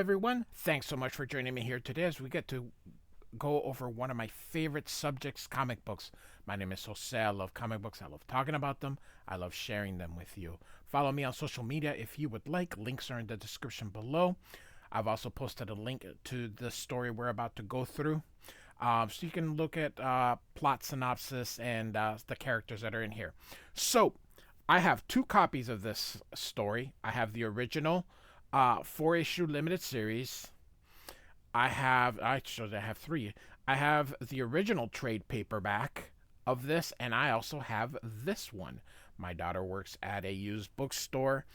everyone. Thanks so much for joining me here today as we get to go over one of my favorite subjects, comic books. My name is Jose. I love comic books. I love talking about them. I love sharing them with you. Follow me on social media if you would like. Links are in the description below. I've also posted a link to the story we're about to go through. So you can look at plot synopsis and the characters that are in here. So I have two copies of this story. I have the original 4-issue limited series. I have three. I have the original trade paperback of this, and I also have this one. My daughter works at a used bookstore.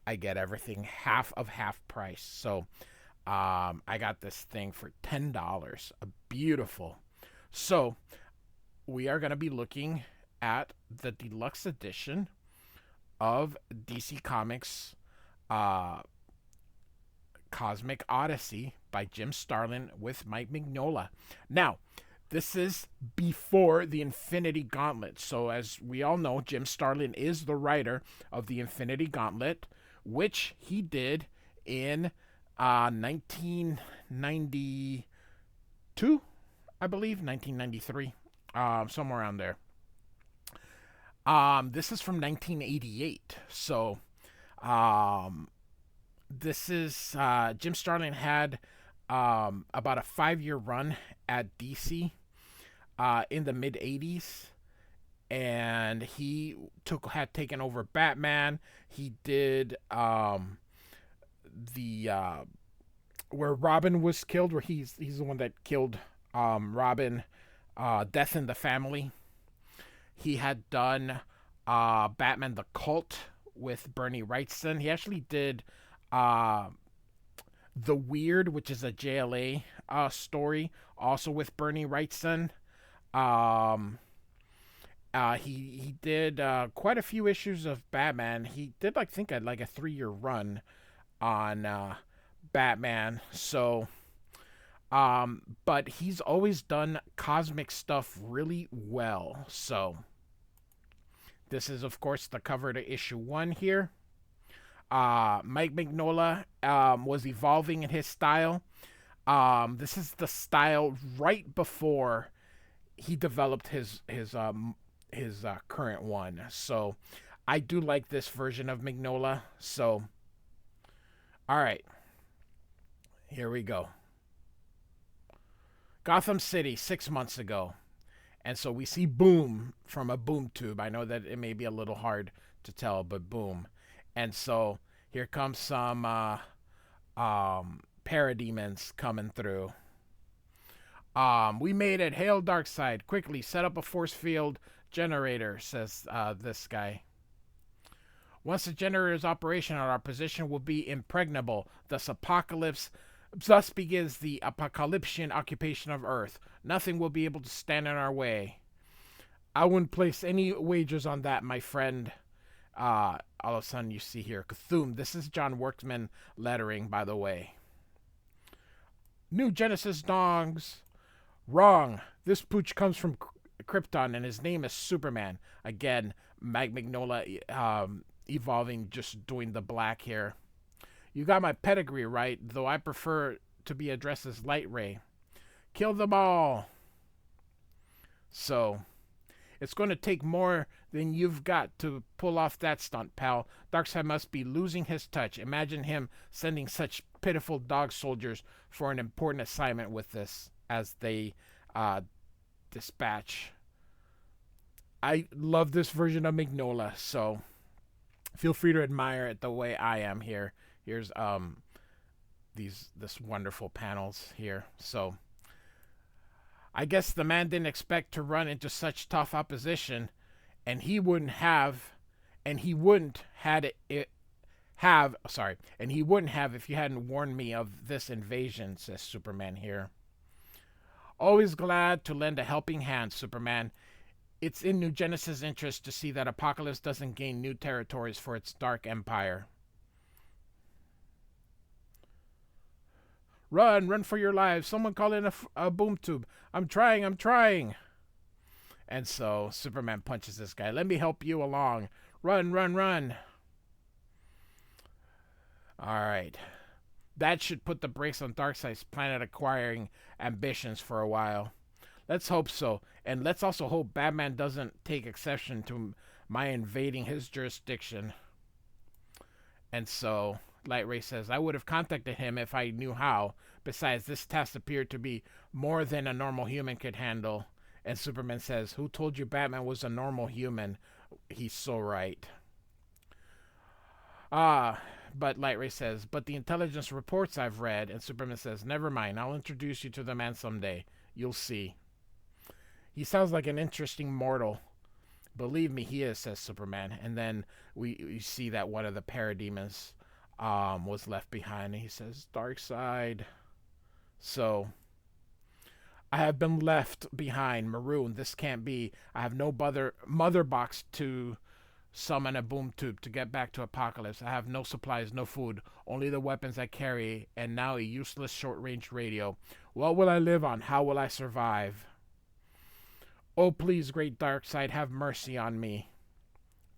I get everything half price. So I got this thing for $10. Beautiful. So we are going to be looking at the deluxe edition of DC Comics Cosmic Odyssey by Jim Starlin with Mike Mignola. Now, this is before the Infinity Gauntlet. So as we all know, Jim Starlin is the writer of the Infinity Gauntlet, which he did in 1992, I believe, 1993, somewhere around there. This is from 1988. So this is Jim Starlin had about a 5-year run at DC in the mid 80s, and he had taken over Batman. He did the where Robin was killed, where he's the one that killed Robin, Death in the Family. He had done Batman the Cult with Bernie Wrightson. He actually did The Weird, which is a JLA story, also with Bernie Wrightson. He did quite a few issues of Batman. He did like a 3-year run on Batman. So, but he's always done cosmic stuff really well. So, this is of course the cover to issue 1 here. Mike Mignola was evolving in his style. This is the style right before he developed his current one. So I do like this version of Mignola. So, all right, here we go. Gotham City 6 months ago. And so we see Boom from a boom tube. I know that it may be a little hard to tell, but Boom. And so here comes some parademons coming through. We made it. Hail Darkseid. Quickly set up a force field generator, says this guy. Once the generator is operational, our position will be impregnable. Thus begins the apocalyptic occupation of Earth. Nothing will be able to stand in our way. I wouldn't place any wagers on that, my friend. All of a sudden you see here Cthulhu. This is John Workman lettering, by the way. New Genesis dongs. Wrong. This pooch comes from Krypton, and his name is Superman. Again, Mike Mignola evolving, just doing the black here. You got my pedigree right, though I prefer to be addressed as Light Ray. Kill them all. So, it's going to take more than you've got to pull off that stunt, pal. Darkseid must be losing his touch. Imagine him sending such pitiful dog soldiers for an important assignment with this as they dispatch. I love this version of Mignola, so feel free to admire it the way I am here. Here's this wonderful panels here. So I guess the man didn't expect to run into such tough opposition, and he wouldn't have if you hadn't warned me of this invasion, says Superman here. Always glad to lend a helping hand, Superman. It's in New Genesis' interest to see that Apocalypse doesn't gain new territories for its dark empire. Run for your lives. Someone call in a boom tube. I'm trying. And so Superman punches this guy. Let me help you along. Run. All right. That should put the brakes on Darkseid's planet acquiring ambitions for a while. Let's hope so. And let's also hope Batman doesn't take exception to my invading his jurisdiction. And so Light Ray says, I would have contacted him if I knew how. Besides, this task appeared to be more than a normal human could handle. And Superman says, who told you Batman was a normal human? He's so right. But Light Ray says, but the intelligence reports I've read. And Superman says, never mind. I'll introduce you to the man someday. You'll see. He sounds like an interesting mortal. Believe me, he is, says Superman. And then we see that one of the parademons was left behind. And he says, Darkseid. So, I have been left behind, marooned. This can't be. I have no mother box to summon a boom tube to get back to Apocalypse. I have no supplies, no food, only the weapons I carry, and now a useless short-range radio. What will I live on? How will I survive? Oh, please, great Darkseid, have mercy on me.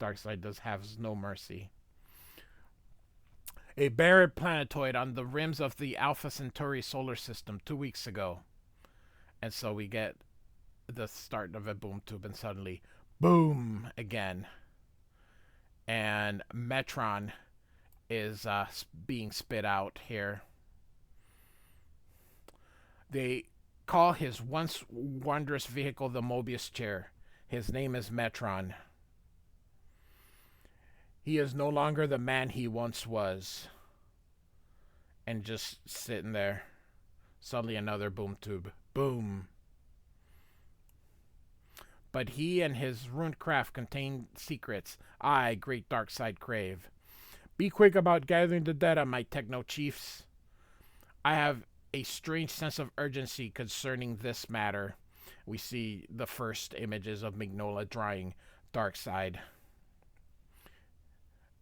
Darkseid has no mercy. A buried planetoid on the rims of the Alpha Centauri solar system 2 weeks ago. And so we get the start of a boom tube, and suddenly, boom, again. And Metron is being spit out here. They call his once wondrous vehicle the Mobius chair. His name is Metron. He is no longer the man he once was. And just sitting there. Suddenly another boom tube. Boom. But he and his ruined craft contain secrets I, great Darkseid, crave. Be quick about gathering the data, my techno chiefs. I have a strange sense of urgency concerning this matter. We see the first images of Mignola drawing Darkseid.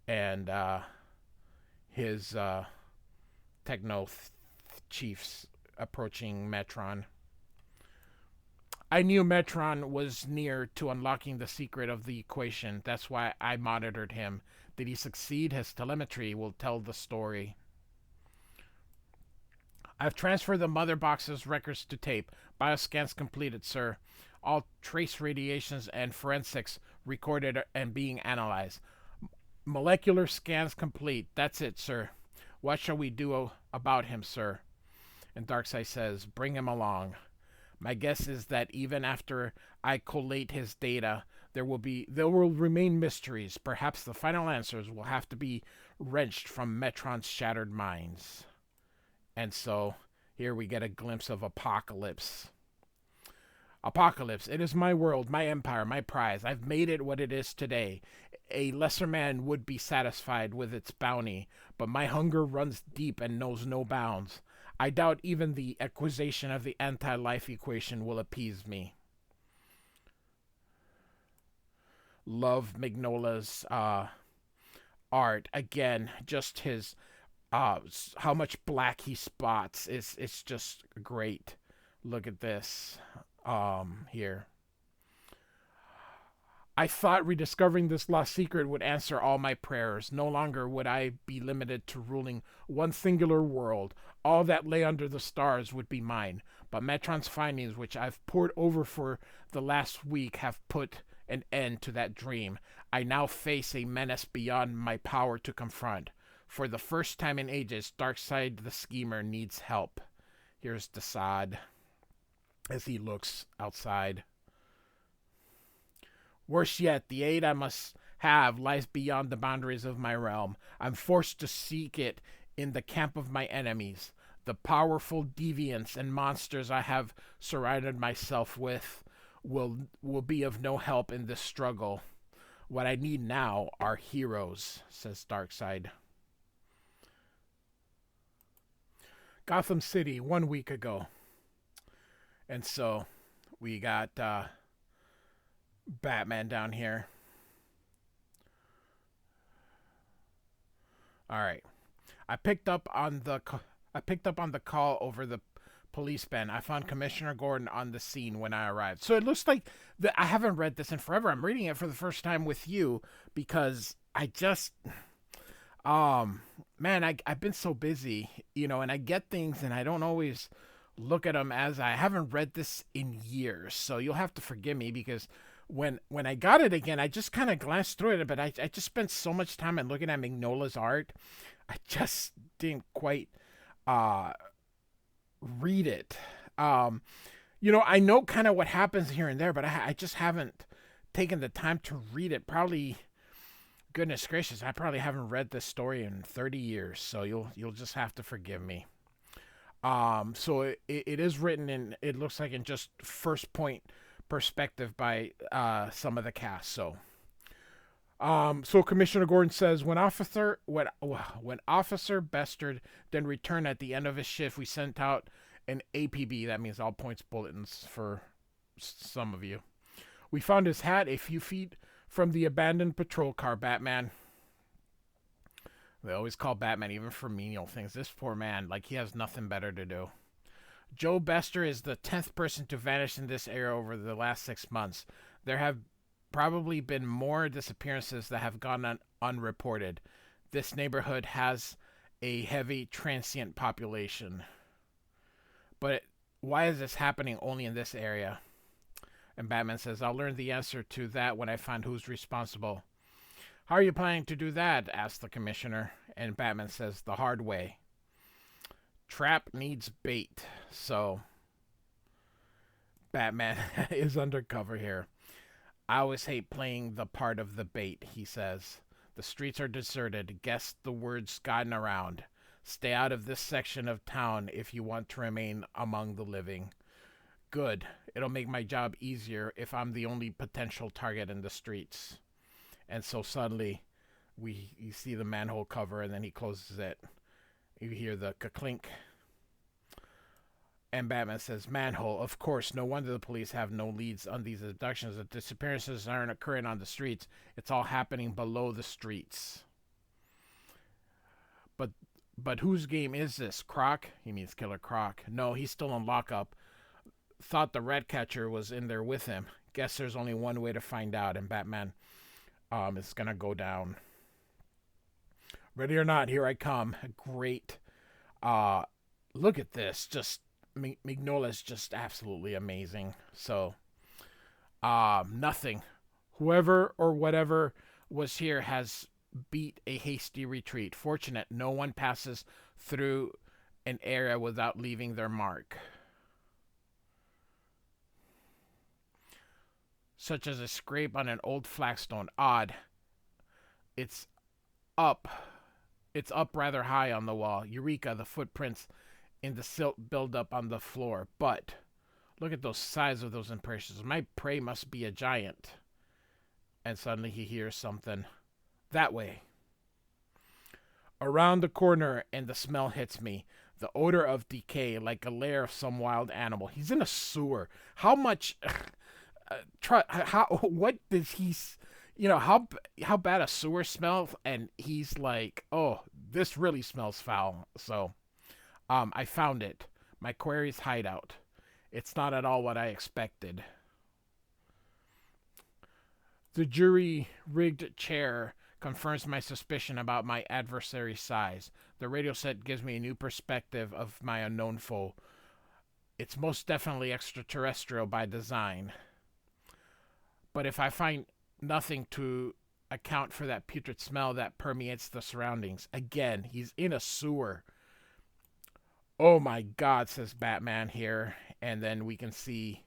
And his techno chiefs approaching Metron. I knew Metron was near to unlocking the secret of the equation. That's why I monitored him. Did he succeed? His telemetry will tell the story. I've transferred the mother box's records to tape. Bioscans completed, sir. All trace radiations and forensics recorded and being analyzed. Molecular scans complete. That's it, sir. What shall we do about him, sir? And Darkseid says, bring him along. My guess is that even after I collate his data, there will remain mysteries. Perhaps the final answers will have to be wrenched from Metron's shattered minds. And so, here we get a glimpse of Apocalypse. Apocalypse, it is my world, my empire, my prize. I've made it what it is today. A lesser man would be satisfied with its bounty, but my hunger runs deep and knows no bounds. I doubt even the acquisition of the anti-life equation will appease me. Love Mignola's art. Again, just his how much black he spots it's just great. Look at this here. I thought rediscovering this lost secret would answer all my prayers. No longer would I be limited to ruling one singular world. All that lay under the stars would be mine. But Metron's findings, which I've pored over for the last week, have put an end to that dream. I now face a menace beyond my power to confront. For the first time in ages, Darkseid the Schemer needs help. Here's Darkseid as he looks outside. Worse yet, the aid I must have lies beyond the boundaries of my realm. I'm forced to seek it in the camp of my enemies. The powerful deviants and monsters I have surrounded myself with will be of no help in this struggle. What I need now are heroes, says Darkseid. Gotham City, 1 week ago. And so we got Batman down here. All right. I picked up on the call over the police band. I found Commissioner Gordon on the scene when I arrived. So it looks like I haven't read this in forever. I'm reading it for the first time with you because Um, Man, I've been so busy, and I get things and I don't always look at them as I haven't read this in years. So you'll have to forgive me because when I got it again, I just kind of glanced through it, but I just spent so much time in looking at Mignola's art. I just didn't quite uh read it. Um, I know kind of what happens here and there, but I just haven't taken the time to read it. Probably, goodness gracious, I probably haven't read this story in 30 years, so you'll just have to forgive me. So it is written in, it looks like, in just first point perspective by some of the cast. So Commissioner Gordon says when Officer Bester then returned at the end of his shift, we sent out an APB. That means all points bulletins for some of you. We found his hat a few feet from the abandoned patrol car. Batman. They always call Batman even for menial things. This poor man, like he has nothing better to do. Joe Bester is the 10th person to vanish in this area over the last 6 months. There have probably been more disappearances that have gone unreported. This neighborhood has a heavy transient population. But why is this happening only in this area? And Batman says, I'll learn the answer to that when I find who's responsible. How are you planning to do that? Asks the commissioner. And Batman says, the hard way. Trap needs bait. So Batman is undercover here. I always hate playing the part of the bait, he says. The streets are deserted. Guess the word's gotten around. Stay out of this section of town if you want to remain among the living. Good. It'll make my job easier if I'm the only potential target in the streets. And so suddenly, you see the manhole cover, and then he closes it. You hear the clink. And Batman says, manhole, of course, no wonder the police have no leads on these abductions. The disappearances aren't occurring on the streets. It's all happening below the streets. But whose game is this? Croc? He means Killer Croc. No, he's still in lockup. Thought the rat catcher was in there with him. Guess there's only one way to find out, and Batman is going to go down. Ready or not, here I come. Great. Look at this. Just Mignola is just absolutely amazing. So, nothing. Whoever or whatever was here has beat a hasty retreat. Fortunate, no one passes through an area without leaving their mark. Such as a scrape on an old flagstone. Odd. It's up. It's up rather high on the wall. Eureka, the footprints in the silt buildup on the floor. But look at those size of those impressions. My prey must be a giant. And suddenly he hears something. That way. Around the corner, and the smell hits me. The odor of decay, like a lair of some wild animal. He's in a sewer. How much... what does he... how bad a sewer smells, and he's like, oh, this really smells foul. So I found it. My quarry's hideout. It's not at all what I expected. The jury-rigged chair confirms my suspicion about my adversary's size. The radio set gives me a new perspective of my unknown foe. It's most definitely extraterrestrial by design. But if I find nothing to account for that putrid smell that permeates the surroundings, again, he's in a sewer. Oh my God, says Batman here. And then we can see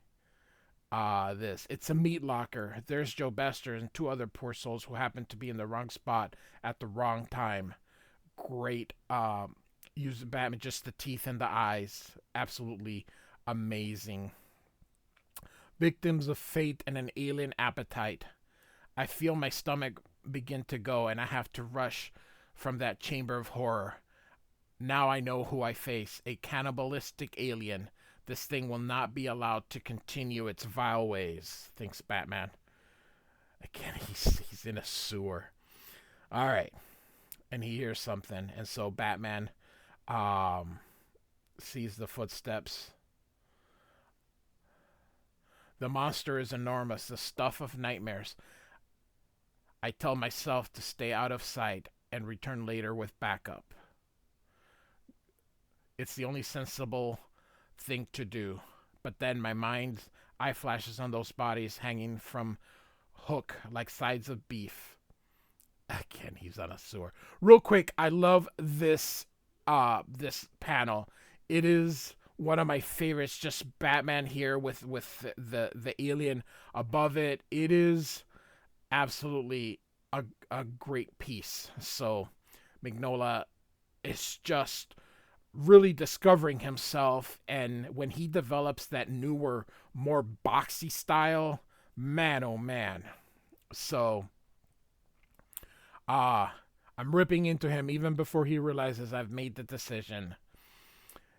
this. It's a meat locker. There's Joe Bester and two other poor souls who happen to be in the wrong spot at the wrong time. Great. Use Batman, just the teeth and the eyes. Absolutely amazing. Victims of fate and an alien appetite. I feel my stomach begin to go, and I have to rush from that chamber of horror. Now I know who I face, a cannibalistic alien. This thing will not be allowed to continue its vile ways, thinks Batman. Again, he's in a sewer. All right. And he hears something, and so Batman sees the footsteps. The monster is enormous, the stuff of nightmares. I tell myself to stay out of sight. and return later with backup. It's the only sensible thing to do. But then my mind's eye flashes on those bodies hanging from hook like sides of beef. Again, he's on a sewer. Real quick, I love this panel. It is one of my favorites. Just Batman here with the alien above it. It is absolutely a great piece. So Mignola is just really discovering himself, and when he develops that newer, more boxy style, man oh man. So I'm ripping into him even before he realizes I've made the decision.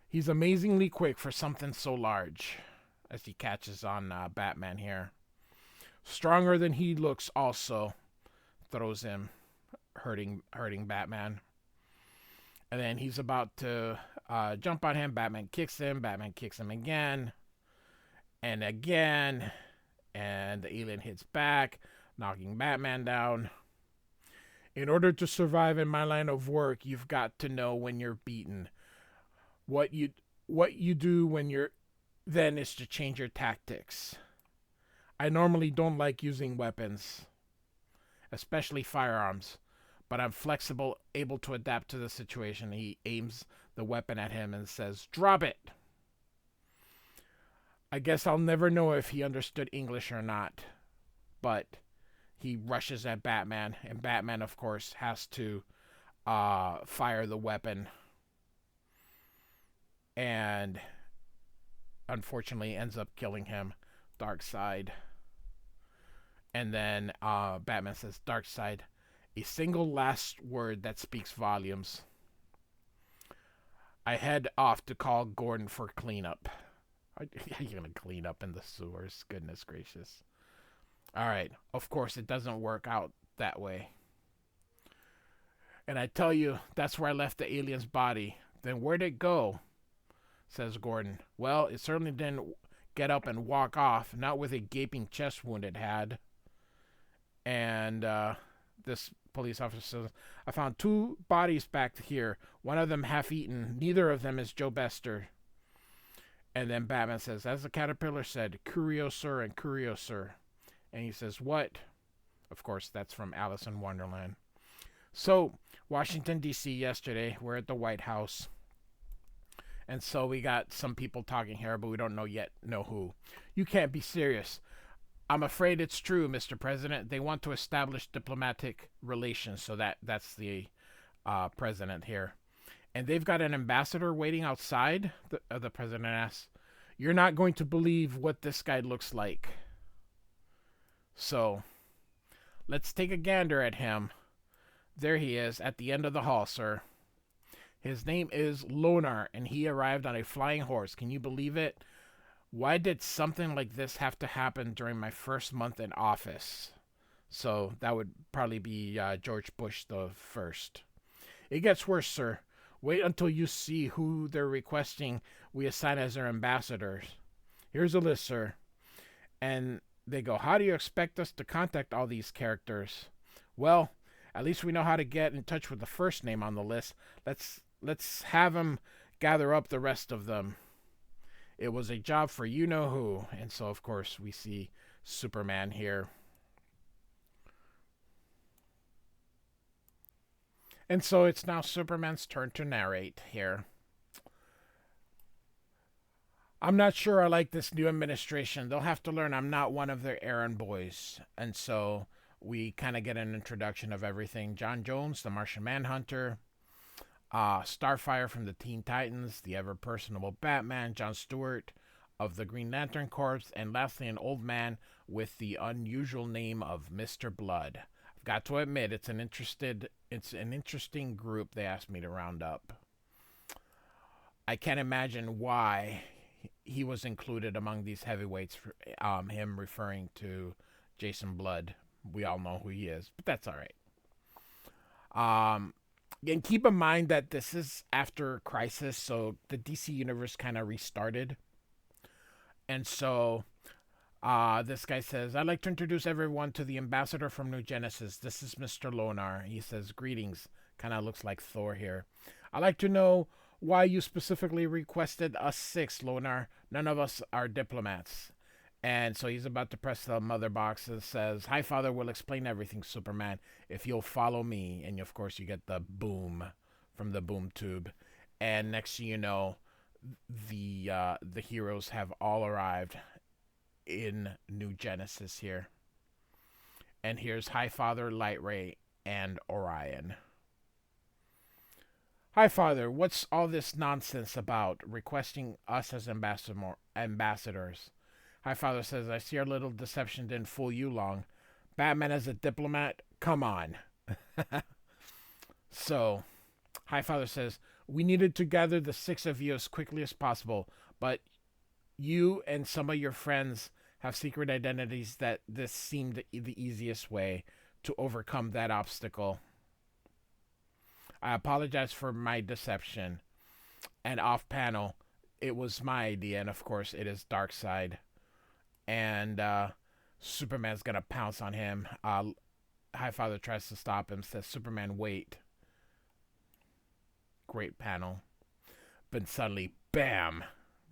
He's amazingly quick for something so large as he catches on Batman here. Stronger than he looks also. Throws him, hurting Batman. And then he's about to jump on him. Batman kicks him. Batman kicks him again. And again. And the alien hits back, knocking Batman down. In order to survive in my line of work, you've got to know when you're beaten. What you do when you're then is to change your tactics. I normally don't like using weapons, especially firearms, but I'm flexible, able to adapt to the situation. He aims the weapon at him and says, "Drop it." I guess I'll never know if he understood English or not, but he rushes at Batman, and Batman, of course, has to fire the weapon, and unfortunately ends up killing him. Darkseid. And then Batman says, "Darkseid, a single last word that speaks volumes. I head off to call Gordon for cleanup." Are you going to clean up in the sewers? Goodness gracious. All right. Of course, it doesn't work out that way. "And I tell you, that's where I left the alien's body." "Then where'd it go?" says Gordon. "Well, it certainly didn't get up and walk off, not with a gaping chest wound it had." And this police officer says, "I found 2 bodies back here, one of them half-eaten. Neither of them is Joe Bester." And then Batman says, "As the caterpillar said, curiouser and curiouser." And he says, "What?" Of course, that's from Alice in Wonderland. So, Washington, D.C. yesterday, we're at the White House. And so we got some people talking here, but we don't know who. "You can't be serious." "I'm afraid it's true, Mr. President. They want to establish diplomatic relations." So that's the president here. "And they've got an ambassador waiting outside?" The president asks. "You're not going to believe what this guy looks like." So, let's take a gander at him. There he is at the end of the hall, sir. His name is Lonar, and he arrived on a flying horse. Can you believe it? Why did something like this have to happen during my first month in office? So that would probably be George Bush the first. "It gets worse, sir. Wait until you see who they're requesting we assign as their ambassadors. Here's a list, sir." And they go, "How do you expect us to contact all these characters?" "Well, at least we know how to get in touch with the first name on the list. Let's have them gather up the rest of them. It was a job for you-know-who." And so, of course, we see Superman here. And so it's now Superman's turn to narrate here. "I'm not sure I like this new administration. They'll have to learn I'm not one of their errand boys." And so we kind of get an introduction of everything. John Jones, the Martian Manhunter. Starfire from the Teen Titans, the ever-personable Batman, John Stewart of the Green Lantern Corps, and lastly, an old man with the unusual name of Mr. Blood. I've got to admit, it's an interesting group they asked me to round up. I can't imagine why he was included among these heavyweights, him referring to Jason Blood. We all know who he is, but that's all right. And keep in mind that this is after Crisis, so the DC Universe kind of restarted. And so this guy says, "I'd like to introduce everyone to the ambassador from New Genesis. This is Mr. Lonar." He says, "Greetings. Kind of looks like Thor here. I'd like to know why you specifically requested us six, Lonar. None of us are diplomats. And so he's about to press the mother box and says, Hi, Father, will explain everything, Superman, if you'll follow me. And of course, you get the boom from the boom tube. And next thing you know, the heroes have all arrived in New Genesis here. And here's High Father, Light Ray, and Orion. Hi, Father, what's all this nonsense about requesting us as ambassadors? High Father says, I see our little deception didn't fool you long. Batman as a diplomat? Come on. So, High Father says, we needed to gather the six of you as quickly as possible, but you and some of your friends have secret identities that this seemed the easiest way to overcome that obstacle. I apologize for my deception. And off panel, it was my idea, and of course, it is Darkseid. And Superman's gonna pounce on him. High Father tries to stop him, says, Superman, wait. Great panel. But suddenly, bam!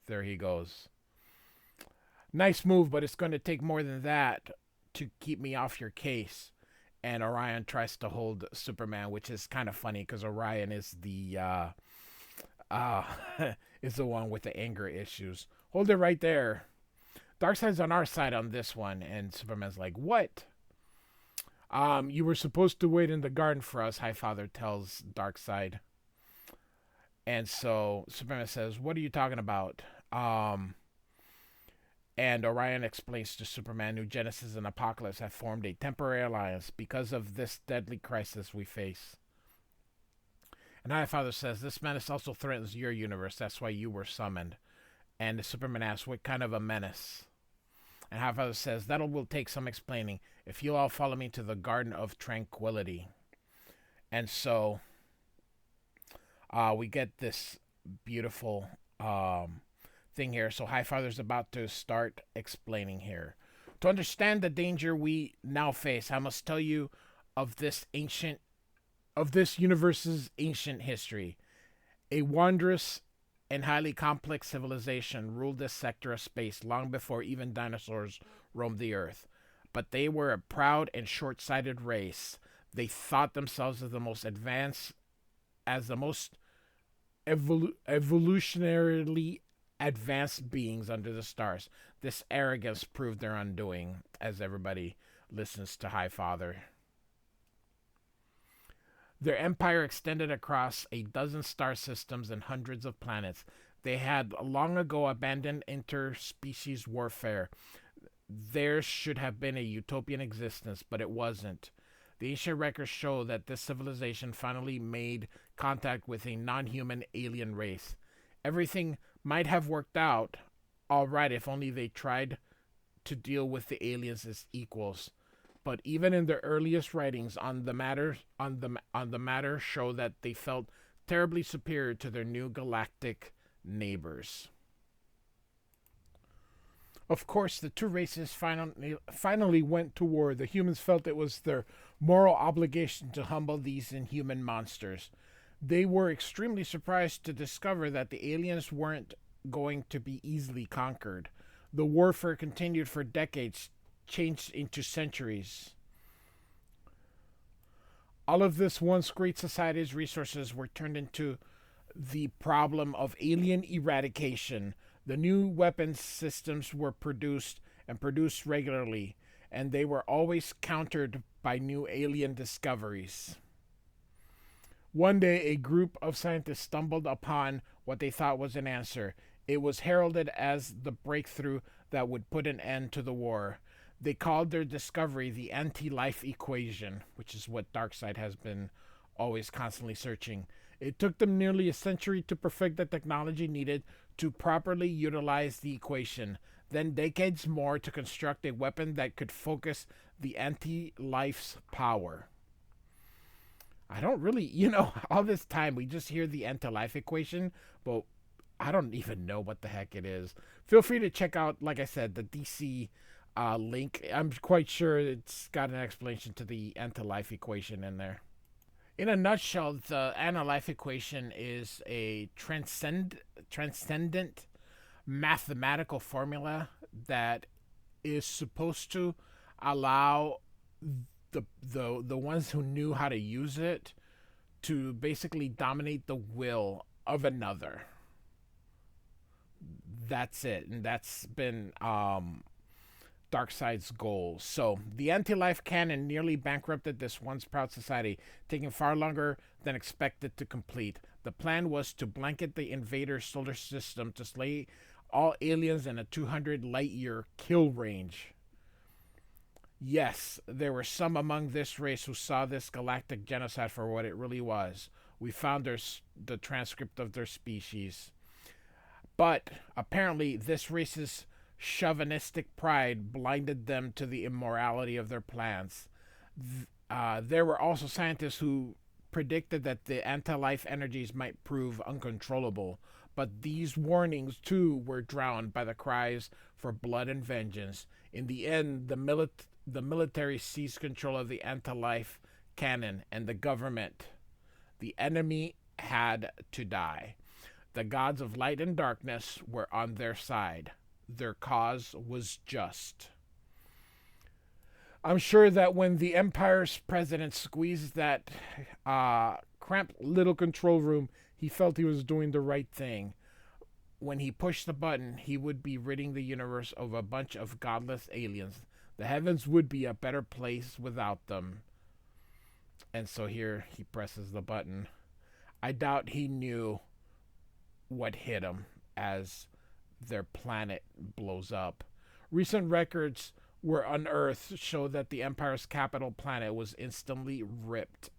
There he goes. Nice move, but it's going to take more than that to keep me off your case. And Orion tries to hold Superman, which is kind of funny because Orion is the is the one with the anger issues. Hold it right there. Darkseid's on our side on this one, and Superman's like, "What? You were supposed to wait in the garden for us," High Father tells Darkseid. And so Superman says, "What are you talking about?" And Orion explains to Superman, New Genesis and Apocalypse have formed a temporary alliance because of this deadly crisis we face. And High Father says, this menace also threatens your universe. That's why you were summoned. And Superman asks, what kind of a menace? And High Father says, that will take some explaining. If you all follow me to the Garden of Tranquility. And so we get this beautiful thing here. So High Father's about to start explaining here. To understand the danger we now face, I must tell you of this universe's ancient history. A wondrous and highly complex civilization ruled this sector of space long before even dinosaurs roamed the earth. But they were a proud and short-sighted race. They thought themselves as the most advanced, evolutionarily advanced beings under the stars. This arrogance proved their undoing as everybody listens to High Father. Their empire extended across a dozen star systems and hundreds of planets. They had long ago abandoned interspecies warfare. Theirs should have been a utopian existence, but it wasn't. The ancient records show that this civilization finally made contact with a non-human alien race. Everything might have worked out all right if only they tried to deal with the aliens as equals. But even in their earliest writings on the matter show that they felt terribly superior to their new galactic neighbors. Of course, the two races finally went to war. The humans felt it was their moral obligation to humble these inhuman monsters. They were extremely surprised to discover that the aliens weren't going to be easily conquered. The warfare continued for decades, changed into centuries. All of this once great society's resources were turned into the problem of alien eradication. The new weapons systems were produced regularly, and they were always countered by new alien discoveries. One day, a group of scientists stumbled upon what they thought was an answer. It was heralded as the breakthrough that would put an end to the war. They called their discovery the anti-life equation, which is what Darkseid has been always constantly searching. It took them nearly a century to perfect the technology needed to properly utilize the equation, then decades more to construct a weapon that could focus the anti-life's power. I don't really, all this time we just hear the anti-life equation, but I don't even know what the heck it is. Feel free to check out, like I said, the DC link. I'm quite sure it's got an explanation to the anti-life equation in there. In a nutshell, the anti-life equation is a transcendent mathematical formula that is supposed to allow the ones who knew how to use it to basically dominate the will of another. That's it, and that's been Darkseid's goal. So the anti-life cannon nearly bankrupted this once proud society, taking far longer than expected to complete. The plan was to blanket the invader solar system to slay all aliens in a 200 light year kill range. Yes, there were some among this race who saw this galactic genocide for what it really was. We found the transcript of their species. But apparently, this race's chauvinistic pride blinded them to the immorality of their plans. There were also scientists who predicted that the anti-life energies might prove uncontrollable, but these warnings too were drowned by the cries for blood and vengeance. In the end, the military seized control of the anti-life cannon and the government. The enemy had to die. The gods of light and darkness were on their side. Their cause was just. I'm sure that when the Empire's president squeezed that cramped little control room, he felt he was doing the right thing. When he pushed the button, he would be ridding the universe of a bunch of godless aliens. The heavens would be a better place without them. And so here he presses the button. I doubt he knew what hit him as their planet blows up. Recent records were unearthed show that the Empire's capital planet was instantly ripped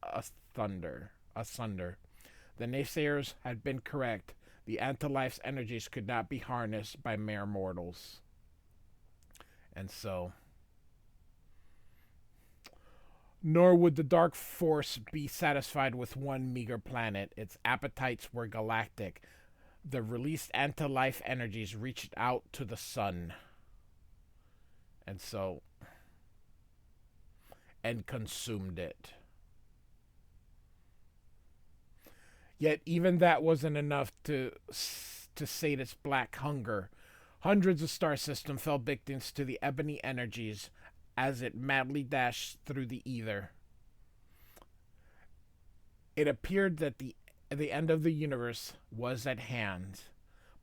asunder. The naysayers had been correct. The anti-life's energies could not be harnessed by mere mortals. And so, nor would the Dark Force be satisfied with one meager planet. Its appetites were galactic. The released anti-life energies reached out to the sun. And so, and consumed it. Yet even that wasn't enough to sate its black hunger. Hundreds of star systems fell victims to the ebony energies as it madly dashed through the ether. It appeared that the end of the universe was at hand.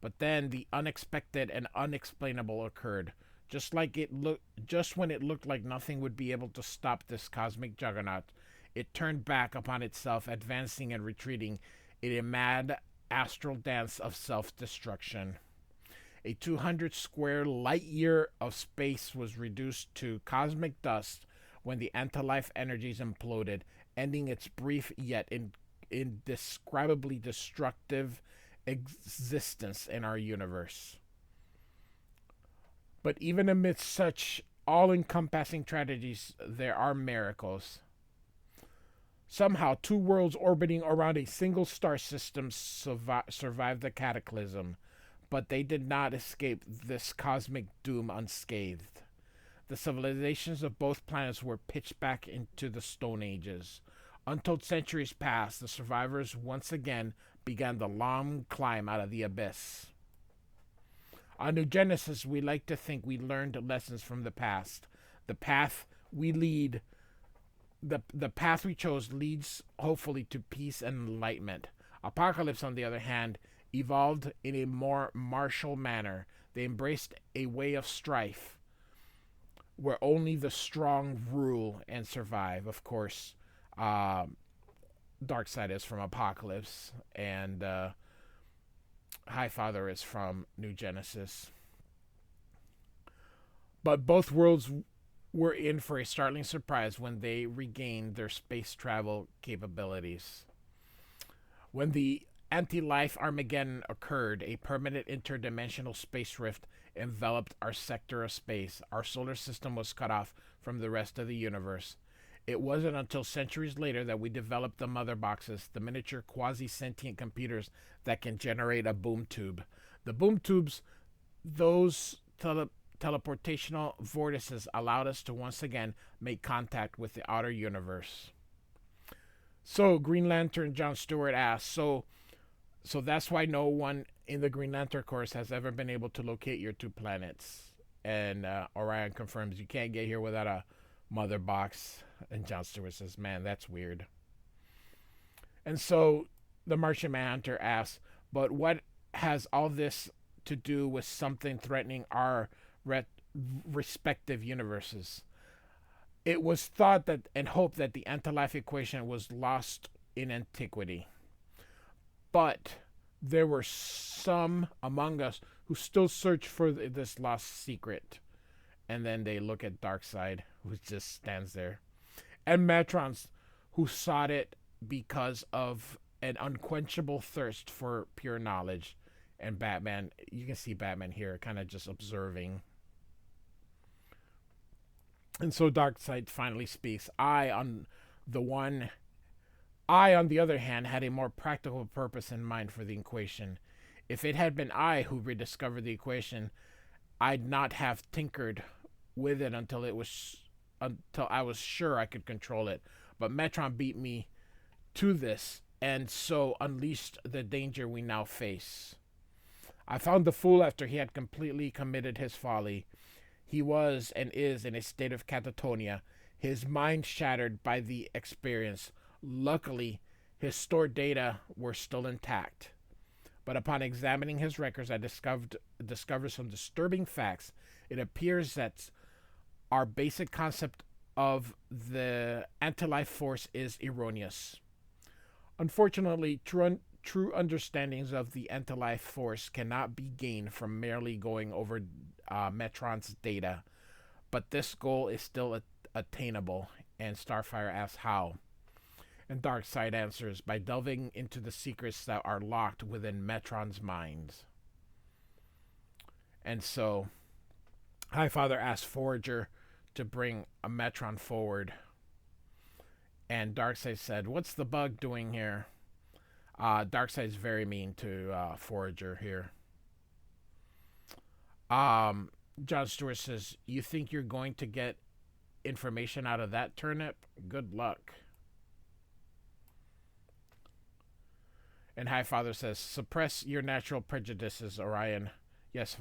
But then the unexpected and unexplainable occurred. Just when it looked like nothing would be able to stop this cosmic juggernaut, it turned back upon itself, advancing and retreating in a mad astral dance of self-destruction. A 200 square light year of space was reduced to cosmic dust when the anti-life energies imploded, ending its brief yet indescribably destructive existence in our universe. But even amidst such all-encompassing tragedies, there are miracles. Somehow, two worlds orbiting around a single star system survived the cataclysm, but they did not escape this cosmic doom unscathed. The civilizations of both planets were pitched back into the Stone Ages. Untold centuries passed, the survivors once again began the long climb out of the abyss. On New Genesis, we like to think we learned lessons from the past. The path we chose leads hopefully to peace and enlightenment. Apocalypse, on the other hand, evolved in a more martial manner. They embraced a way of strife where only the strong rule and survive. Of course, Darkseid is from Apocalypse, and Highfather is from New Genesis. But both worlds were in for a startling surprise when they regained their space travel capabilities. When the anti-life Armageddon occurred, a permanent interdimensional space rift enveloped our sector of space. Our solar system was cut off from the rest of the universe. It wasn't until centuries later that we developed the mother boxes, the miniature quasi-sentient computers that can generate a boom tube. The boom tubes, those teleportational vortices, allowed us to once again make contact with the outer universe. So Green Lantern John Stewart asks, so that's why no one in the Green Lantern Corps has ever been able to locate your two planets. And Orion confirms you can't get here without a mother box. And John Stewart says, "Man, that's weird." And so the Martian Manhunter asks, "But what has all this to do with something threatening our re- respective universes?" It was thought that and hoped that the anti-life equation was lost in antiquity. But there were some among us who still search for this lost secret. And then they look at Darkseid, who just stands there. And Metron, who sought it because of an unquenchable thirst for pure knowledge. And Batman, you can see Batman here kind of just observing. And so Darkseid finally speaks. I, on the other hand, had a more practical purpose in mind for the equation. If it had been I who rediscovered the equation, I'd not have tinkered with it until I was sure I could control it. But Metron beat me to this, and so unleashed the danger we now face. I found the fool after he had completely committed his folly. He was and is in a state of catatonia, his mind shattered by the experience. Luckily, his stored data were still intact. But upon examining his records, I discovered some disturbing facts. It appears that our basic concept of the anti-life force is erroneous. Unfortunately, true understandings of the anti-life force cannot be gained from merely going over Metron's data. But this goal is still attainable, and Starfire asks how. And Darkseid answers by delving into the secrets that are locked within Metron's mind. And so, Highfather asks Forager to bring a Metron forward. And Darkseid said, "What's the bug doing here?" Darkseid's very mean to Forager here. John Stewart says, "You think you're going to get information out of that turnip? Good luck." And Highfather says, "Suppress your natural prejudices, Orion." Yes,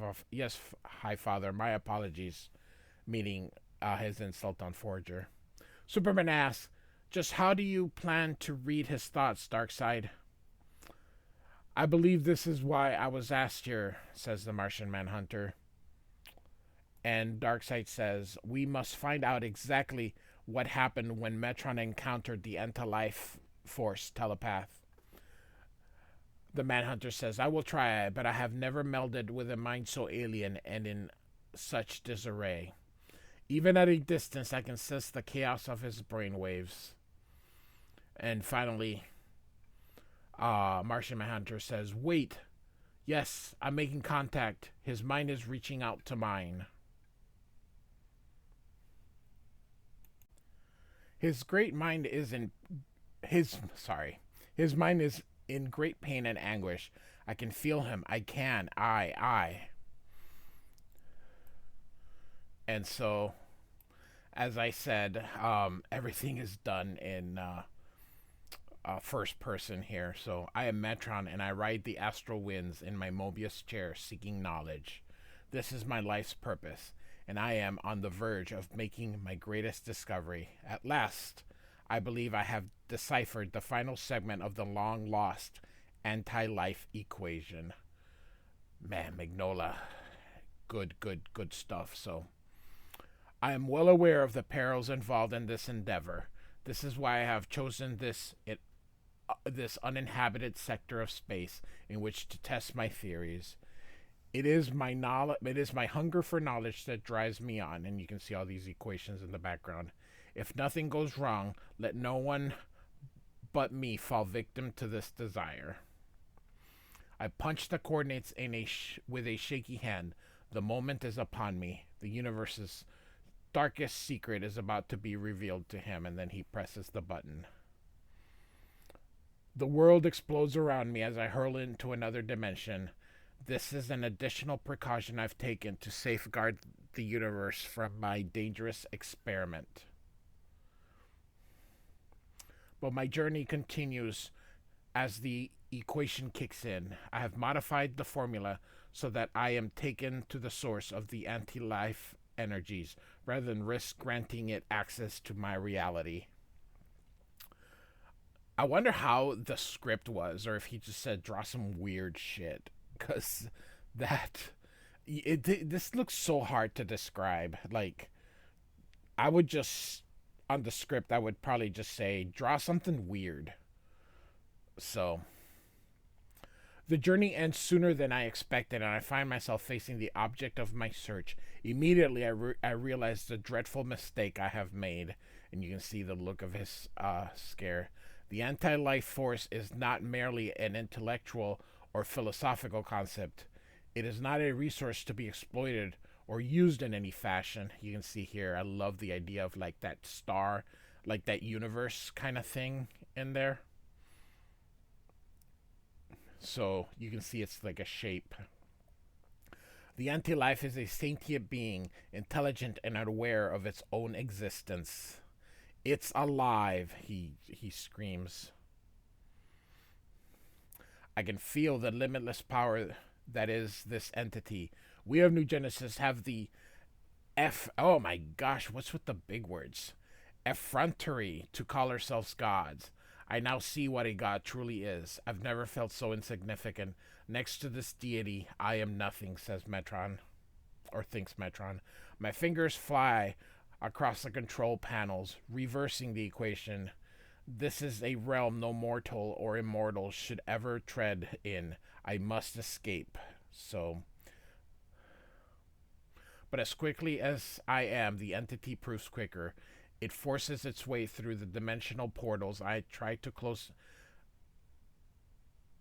Highfather, my apologies. Meaning his insult on Forager. Superman asks, "Just how do you plan to read his thoughts, Darkseid?" "I believe this is why I was asked here," says the Martian Manhunter. And Darkseid says, "We must find out exactly what happened when Metron encountered the anti-life force telepath." The Manhunter says, "I will try, but I have never melded with a mind so alien and in such disarray. Even at a distance, I can sense the chaos of his brainwaves." And finally, Martian Manhunter says, "Wait. Yes, I'm making contact. His mind is reaching out to mine." His mind is in great pain and anguish. I can feel him. I. And so, as I said, everything is done in first person here. So I am Metron, and I ride the astral winds in my Mobius chair, seeking knowledge. This is my life's purpose, and I am on the verge of making my greatest discovery. At last, I believe I have deciphered the final segment of the long-lost anti-life equation. Man, Mignola, good stuff. So, I am well aware of the perils involved in this endeavor. This is why I have chosen this uninhabited sector of space in which to test my theories. It is my hunger for knowledge that drives me on, and you can see all these equations in the background. If nothing goes wrong, let no one but me fall victim to this desire. I punch the coordinates with a shaky hand. The moment is upon me. The universe's darkest secret is about to be revealed to him, and then he presses the button. The world explodes around me as I hurl into another dimension. This is an additional precaution I've taken to safeguard the universe from my dangerous experiment. But my journey continues as the equation kicks in. I have modified the formula so that I am taken to the source of the anti life energies rather than risk granting it access to my reality. I wonder how the script was, or if he just said draw some weird shit, because that this looks so hard to describe. Like, I would just on the script, I would probably just say draw something weird. So the journey ends sooner than I expected, and I find myself facing the object of my search. Immediately, I realize the dreadful mistake I have made, and you can see the look of his scare. The anti life force is not merely an intellectual or philosophical concept, it is not a resource to be exploited or used in any fashion. You can see here, I love the idea of like that star, like that universe kind of thing in there. So you can see it's like a shape. The anti life is a sentient being, intelligent and aware of its own existence. It's alive, he screams. I can feel the limitless power that is this entity. We of New Genesis have the oh my gosh, what's with the big words? Effrontery to call ourselves gods. I now see what a god truly is. I've never felt so insignificant. Next to this deity, I am nothing, says Metron, or thinks Metron. My fingers fly across the control panels, reversing the equation. This is a realm no mortal or immortal should ever tread in. I must escape. So, but as quickly as I am, the entity proves quicker. It forces its way through the dimensional portals. I try to close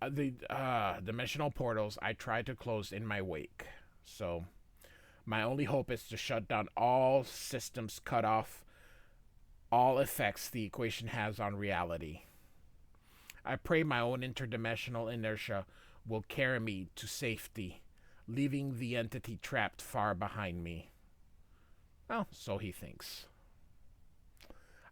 the dimensional portals. I try to close in my wake. So, my only hope is to shut down all systems, cut off all effects the equation has on reality. I pray my own interdimensional inertia will carry me to safety, leaving the entity trapped far behind me. Well, so he thinks.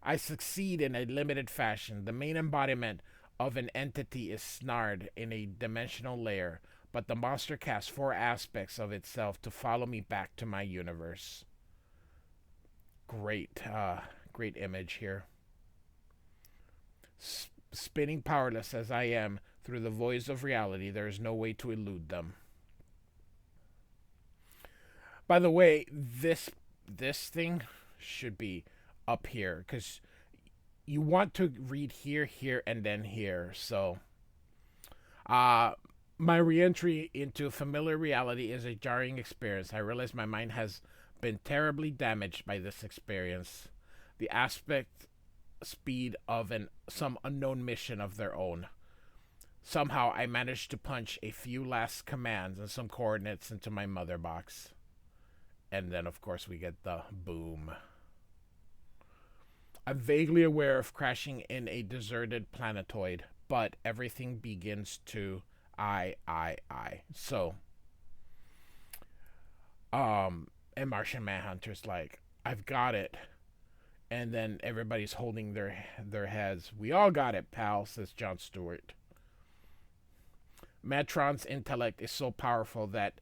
I succeed in a limited fashion. The main embodiment of an entity is snared in a dimensional layer, but the monster casts 4 aspects of itself to follow me back to my universe. Great image here. Spinning powerless as I am through the voids of reality, there is no way to elude them. By the way, this thing should be up here because you want to read here, here, and then here. So, my reentry into familiar reality is a jarring experience. I realize my mind has been terribly damaged by this experience. The aspect speed of some unknown mission of their own. Somehow I managed to punch a few last commands and some coordinates into my mother box. And then of course we get the boom. I'm vaguely aware of crashing in a deserted planetoid, but everything begins to I. So and Martian Manhunter's like, I've got it. And then everybody's holding their heads. We all got it, pal, says John Stewart. Metron's intellect is so powerful that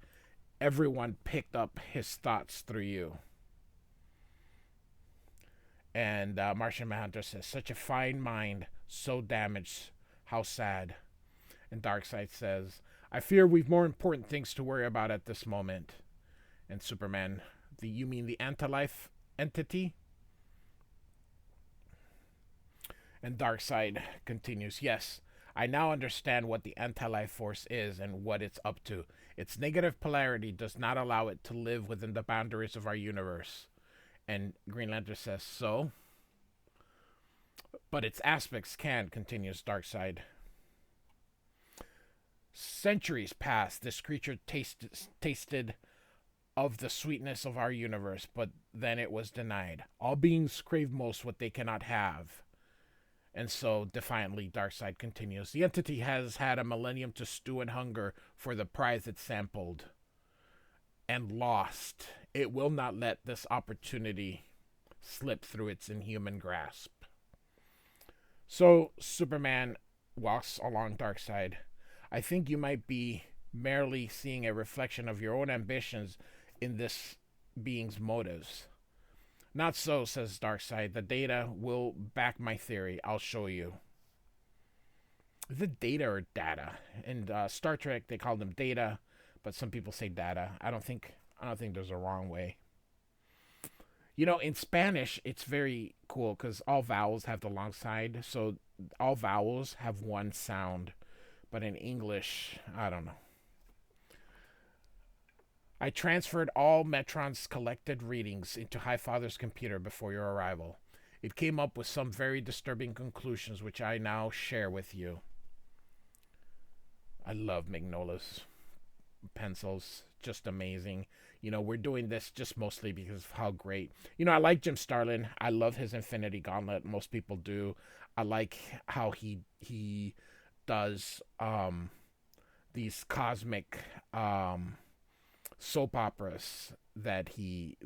everyone picked up his thoughts through you. And Martian Manhunter says, such a fine mind, so damaged, how sad. And Darkseid says, I fear we've more important things to worry about at this moment. And Superman, you mean the anti-life entity? And Darkseid continues, yes, I now understand what the anti-life force is and what it's up to. Its negative polarity does not allow it to live within the boundaries of our universe. And Green Lantern says, so? But its aspects can, continues Darkseid. Centuries past, this creature tasted of the sweetness of our universe, but then it was denied. All beings crave most what they cannot have. And so, defiantly, Darkseid continues, the entity has had a millennium to stew in hunger for the prize it sampled and lost. It will not let this opportunity slip through its inhuman grasp. So Superman walks along Darkseid. I think you might be merely seeing a reflection of your own ambitions in this being's motives. Not so, says Darkseid. The data will back my theory. I'll show you. Is it data or data? In Star Trek, they call them data, but some people say data. I don't think there's a wrong way. In Spanish, it's very cool because all vowels have the long side, so all vowels have one sound. But in English, I don't know. I transferred all Metron's collected readings into Highfather's computer before your arrival. It came up with some very disturbing conclusions, which I now share with you. I love Mignola's pencils. Just amazing. We're doing this just mostly because of how great. I like Jim Starlin. I love his Infinity Gauntlet. Most people do. I like how he does these cosmic soap operas that he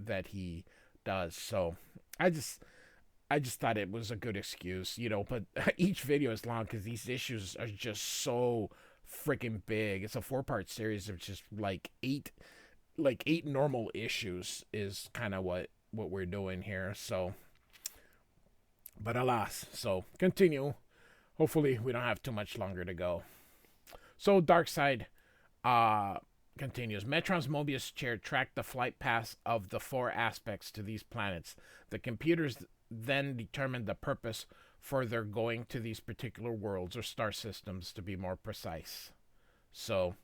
does. So I just thought it was a good excuse, but each video is long because these issues are just so freaking big. It's a 4-part series of just like eight normal issues is kind of what we're doing here. So, but alas, so continue. Hopefully we don't have too much longer to go. So Darkseid uh continues. Metron's Mobius chair tracked the flight paths of the 4 aspects to these planets. The computers then determined the purpose for their going to these particular worlds or star systems, to be more precise. So,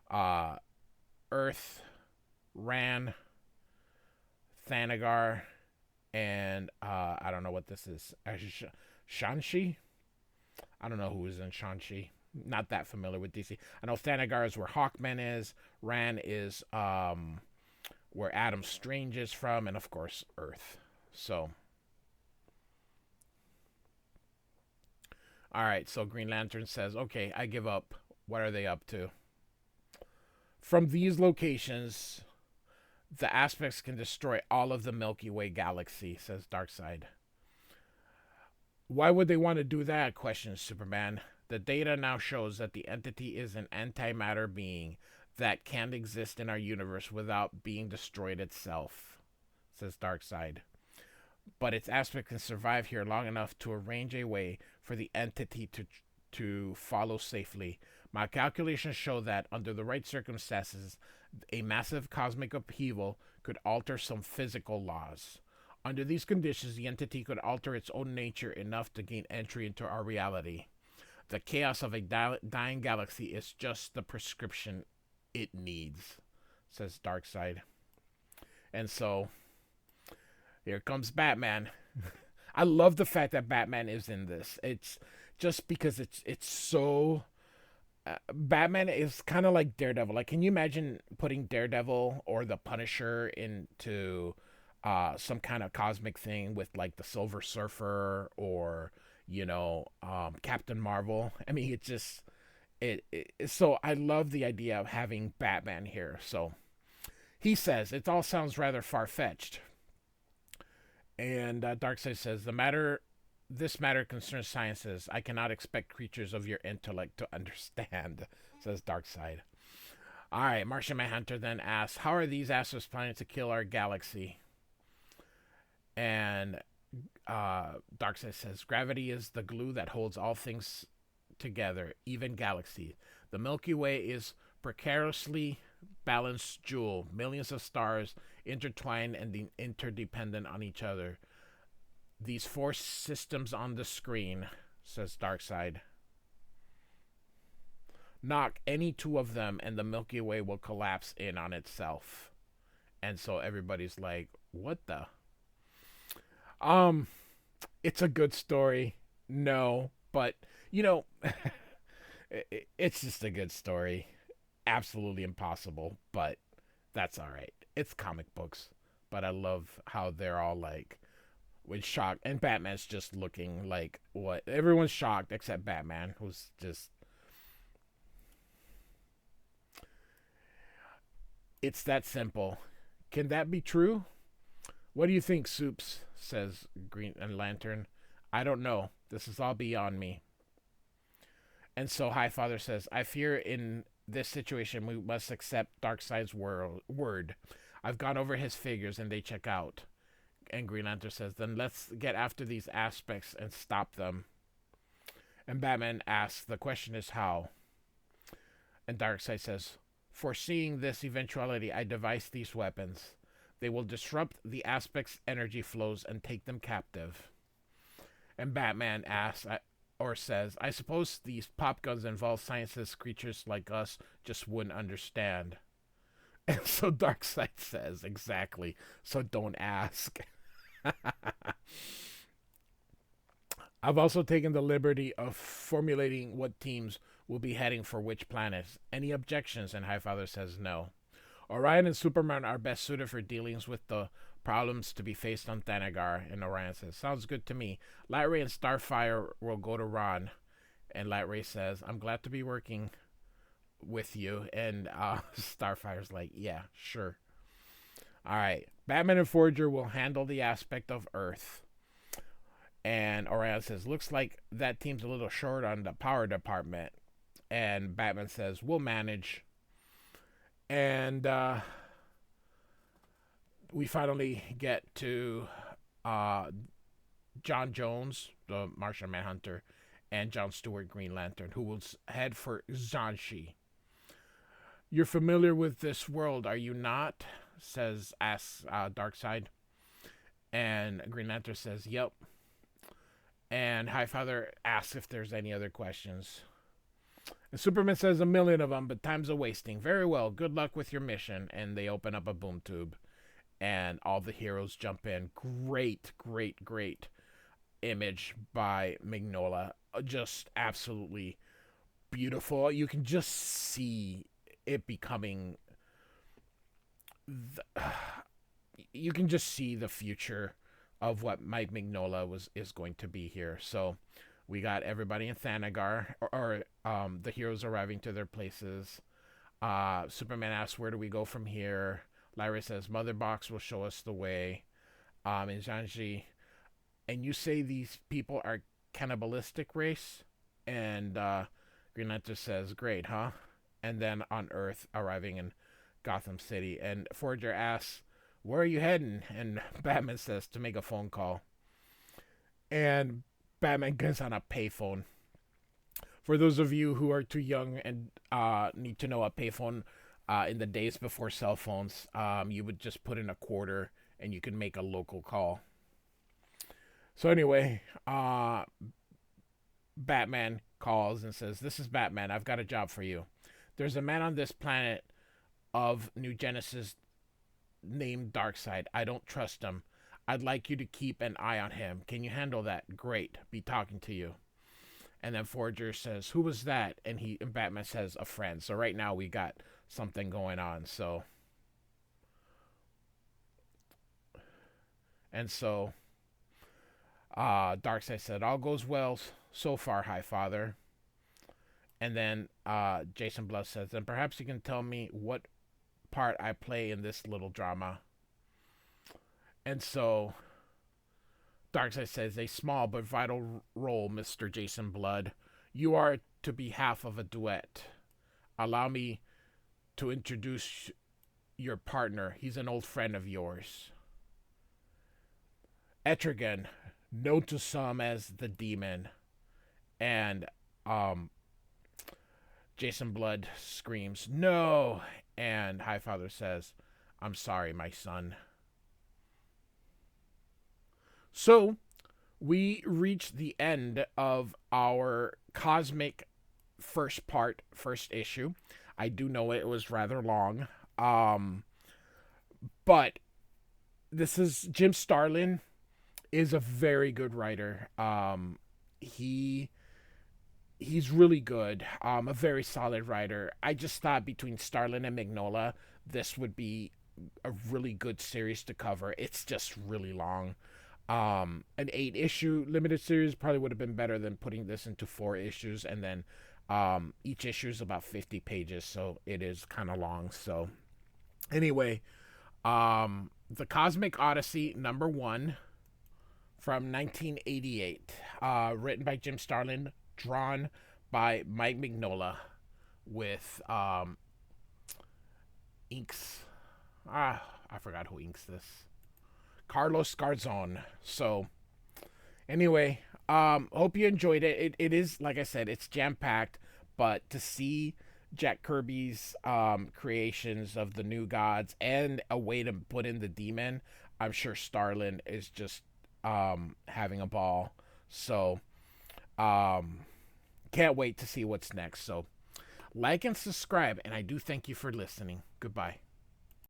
uh, Earth, Ran, Thanagar, and I don't know what this is. Shanxi? I don't know who is in Shanxi. Not that familiar with DC. I know Thanagar is where Hawkman is. Ran is where Adam Strange is from, and of course Earth. So, all right. So Green Lantern says, "Okay, I give up. What are they up to?" From these locations, the aspects can destroy all of the Milky Way galaxy, says Darkseid. Why would they want to do that? Questions Superman. The data now shows that the entity is an antimatter being that can't exist in our universe without being destroyed itself, says Darkseid. But its aspect can survive here long enough to arrange a way for the entity to follow safely. My calculations show that, under the right circumstances, a massive cosmic upheaval could alter some physical laws. Under these conditions, the entity could alter its own nature enough to gain entry into our reality. The chaos of a dying galaxy is just the prescription it needs, says Darkseid. And so, here comes Batman. I love the fact that Batman is in this. It's just because it's so. Batman is kind of like Daredevil. Like, can you imagine putting Daredevil or the Punisher into some kind of cosmic thing with like the Silver Surfer or Captain Marvel? I mean, it just so I love the idea of having Batman here. So he says it all sounds rather far fetched, and Darkseid says this matter concerns sciences. I cannot expect creatures of your intellect to understand, says Darkseid. All right, Martian Manhunter then asks, how are these assholes planning to kill our galaxy? And Darkseid says, gravity is the glue that holds all things together, even galaxies. The Milky Way is precariously balanced jewel, millions of stars intertwined and interdependent on each other. These 4 systems on the screen, says Darkseid. Knock any 2 of them and the Milky Way will collapse in on itself. And so everybody's like, what the? It's a good story. No, but it's just a good story. Absolutely impossible, but that's all right. It's comic books, but I love how they're all like with shock, and Batman's just looking like what? Everyone's shocked except Batman, who's just. It's that simple. Can that be true? What do you think, Soups? Says Green and Lantern. I don't know. This is all beyond me. And so Highfather says, I fear in this situation we must accept Darkseid's word. I've gone over his figures and they check out. And Green Lantern says, then let's get after these aspects and stop them. And Batman asks, the question is how? And Darkseid says, foreseeing this eventuality, I devised these weapons. They will disrupt the aspects' energy flows and take them captive. And Batman asks, or says, I suppose these pop guns involve scientists creatures like us just wouldn't understand. And so Darkseid says, exactly, so don't ask. I've also taken the liberty of formulating what teams will be heading for which planets. Any objections? And Highfather says no. Orion and Superman are best suited for dealings with the problems to be faced on Thanagar. And Orion says, sounds good to me. Lightray and Starfire will go to Ron. And Lightray says, I'm glad to be working with you. And Starfire's like, yeah, sure. All right. Batman and Forger will handle the aspect of Earth. And Orion says, looks like that team's a little short on the power department. And Batman says, we'll manage. And we finally get to John Jones, the Martian Manhunter, and John Stewart, Green Lantern, who will head for Zhanshi. You're familiar with this world, are you not? Asks Darkseid. And Green Lantern says, yep. And Highfather asks if there's any other questions. And Superman says 1,000,000 of them, but time's a-wasting. Very well, good luck with your mission. And they open up a boom tube. And all the heroes jump in. Great, great, great image by Mignola. Just absolutely beautiful. You can just see it becoming... you can just see the future of what Mike Mignola is going to be here. So we got everybody in Thanagar, or the heroes arriving to their places. Superman asks, where do we go from here? Lyra says, Mother Box will show us the way. In Zhanshi, and you say these people are cannibalistic race? And Green Lantern says, great, huh? And then on Earth, arriving in Gotham City. And Forger asks, where are you heading? And Batman says, to make a phone call. And Batman gets on a payphone. For those of you who are too young and need to know a payphone, in the days before cell phones, you would just put in a quarter and you can make a local call. So anyway, Batman calls and says, this is Batman. I've got a job for you. There's a man on this planet of New Genesis named Darkseid. I don't trust him. I'd like you to keep an eye on him. Can you handle that? Great. Be talking to you. And then Forger says, who was that? And Batman says, a friend. So right now we got something going on. So Darkseid said, all goes well so far, Highfather. And then Jason Blood says, then perhaps you can tell me what part I play in this little drama. And so Darkseid says, a small but vital role, Mr. Jason Blood. You are to be half of a duet. Allow me to introduce your partner. He's an old friend of yours. Etrigan, known to some as the Demon. And Jason Blood screams, no! And Highfather says, I'm sorry, my son. So, we reach the end of our cosmic first issue. I do know it was rather long. But this is Jim Starlin is a very good writer. He's really good. A very solid writer. I just thought between Starlin and Mignola, this would be a really good series to cover. It's just really long. An 8-issue limited series probably would have been better than putting this into 4 issues, and then each issue is about 50 pages, so it is kind of long. So anyway, The Cosmic Odyssey #1 from 1988. Written by Jim Starlin, drawn by Mike Mignola, with inks. I forgot who inks this. Carlos Garzon. So anyway, hope you enjoyed it. It is, like I said, it's jam packed, but to see Jack Kirby's creations of the new gods and a way to put in the demon, I'm sure Starlin is just having a ball. So can't wait to see what's next. So like and subscribe, and I do thank you for listening. Goodbye.